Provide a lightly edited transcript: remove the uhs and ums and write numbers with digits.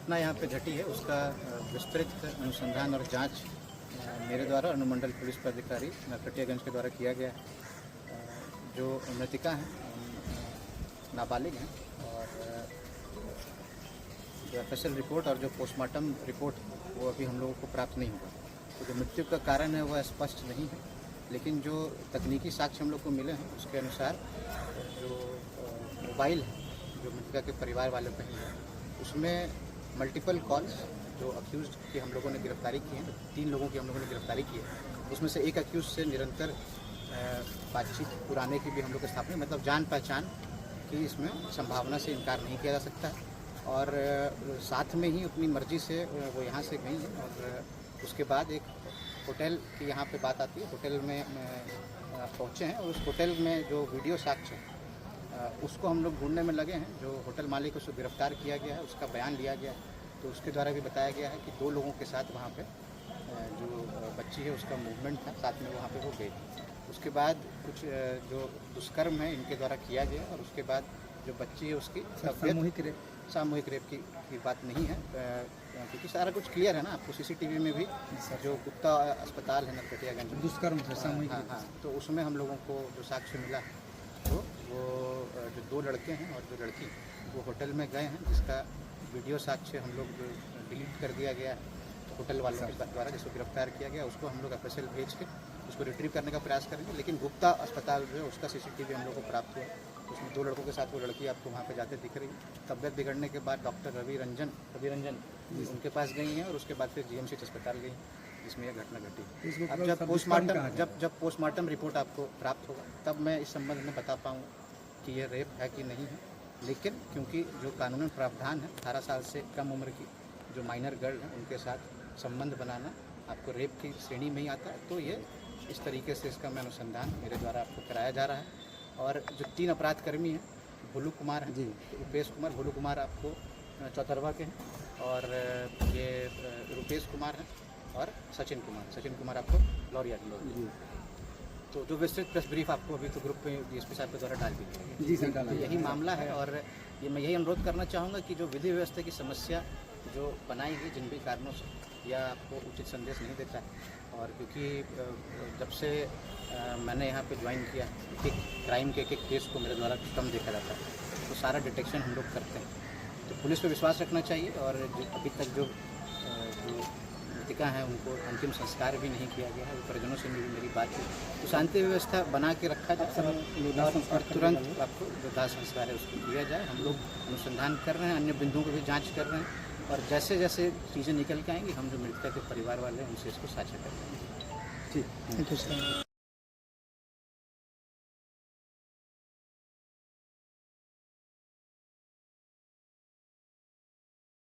घटना यहाँ पे घटी है उसका विस्तृत अनुसंधान और जांच मेरे द्वारा अनुमंडल पुलिस पदाधिकारी नरकटियागंज के द्वारा किया गया है। जो मृतिका हैं नाबालिग हैं और जो एफएसएल रिपोर्ट और जो पोस्टमार्टम रिपोर्ट वो अभी हम लोगों को प्राप्त नहीं हुआ। तो जो मृत्यु का कारण है वह स्पष्ट नहीं है, लेकिन जो तकनीकी साक्ष्य हम लोग को मिले हैं उसके अनुसार जो मोबाइल है जो मृतिका के परिवार वाले पे है उसमें मल्टीपल कॉल्स जो अक्यूज़ की हम लोगों ने गिरफ्तारी की है, 3 लोगों की हम लोगों ने गिरफ्तारी की है। उसमें से एक अक्यूज़ से निरंतर बातचीत पुराने की भी हम लोग की स्थापना, मतलब जान पहचान की इसमें संभावना से इनकार नहीं किया जा सकता है। और साथ में ही अपनी मर्जी से वो यहाँ से गई हैं और उसके बाद एक होटल की यहाँ पे बात आती है, होटल में पहुँचे हैं और उस होटल में जो वीडियो साक्ष्य उसको हम लोग ढूंढने में लगे हैं। जो होटल मालिक उसको गिरफ्तार किया गया है, उसका बयान लिया गया है, तो उसके द्वारा भी बताया गया है कि 2 लोगों के साथ वहाँ पे जो बच्ची है उसका मूवमेंट था, साथ में वहाँ पे वो गई। उसके बाद कुछ जो दुष्कर्म है इनके द्वारा किया गया और उसके बाद जो बच्ची है उसकी सामूहिक रेप की बात नहीं है, क्योंकि सारा कुछ क्लियर है ना। आपको सीसीटीवी में भी जो गुप्ता अस्पताल है नरकटियागंज में दुष्कर्म सामूहिक, हाँ, तो उसमें हम लोगों को जो साक्ष्य मिला तो वो जो 2 लड़के हैं और जो लड़की वो होटल में गए हैं, जिसका वीडियो साक्ष्य हम लोग डिलीट कर दिया गया है होटल वालों के द्वारा, जिसको गिरफ्तार किया गया। उसको हम लोग एफएसएल भेज के उसको रिट्रीव करने का प्रयास करेंगे, लेकिन गुप्ता अस्पताल जो है उसका सीसीटीवी हम लोग को प्राप्त हुआ। उसमें 2 लड़कों के साथ वो लड़की आपको वहाँ पे जाते दिख रही है। तबियत बिगड़ने के बाद डॉक्टर रवि रंजन उनके पास गई हैं और उसके बाद फिर जीएमसी अस्पताल गई जिसमें यह घटना घटी। अब जब पोस्टमार्टम रिपोर्ट आपको प्राप्त होगा तब मैं इस संबंध में बता पाऊँगा कि यह रेप है कि नहीं है। लेकिन क्योंकि जो कानूनन प्रावधान है 18 साल से कम उम्र की जो माइनर गर्ल हैं उनके साथ संबंध बनाना आपको रेप की श्रेणी में ही आता है, तो ये इस तरीके से इसका मैं अनुसंधान मेरे द्वारा आपको कराया जा रहा है। और जो 3 अपराधकर्मी हैं भोलू कुमार हैं, रुपेश कुमार, भोलू कुमार आपको चौतरवा के हैं और ये रुपेश कुमार हैं और सचिन कुमार आपको लौरिया के। तो जो विस्तृत प्रेस ब्रीफ आपको अभी तो ग्रुप में डीएसपी साहब के द्वारा डाल दी गई है। जी सर, तो यही मामला है और ये मैं यही अनुरोध करना चाहूँगा कि जो विधि व्यवस्था की समस्या जो बनाई गई जिन भी कारणों से या आपको उचित संदेश नहीं देता है, और क्योंकि जब से मैंने यहाँ पे ज्वाइन किया एक क्राइम के एक केस को मेरे द्वारा कम देखा जाता है, तो सारा डिटेक्शन हम लोग करते हैं। तो पुलिस पे विश्वास रखना चाहिए और अभी तक जो मृतिका हैं उनको अंतिम संस्कार भी नहीं किया गया है, परिजनों से मेरी बात हुई तो शांति व्यवस्था बना के रखा जाए और तुरंत आपको जो दाह संस्कार है उसको दिया जाए। हम लोग अनुसंधान कर रहे हैं, अन्य बिंदुओं को भी जांच कर रहे हैं और जैसे जैसे चीज़ें निकल के आएंगी हम जो मृतिका के परिवार वाले हैं उनसे इसको साझा करेंगे। ठीक, थैंक यू सर।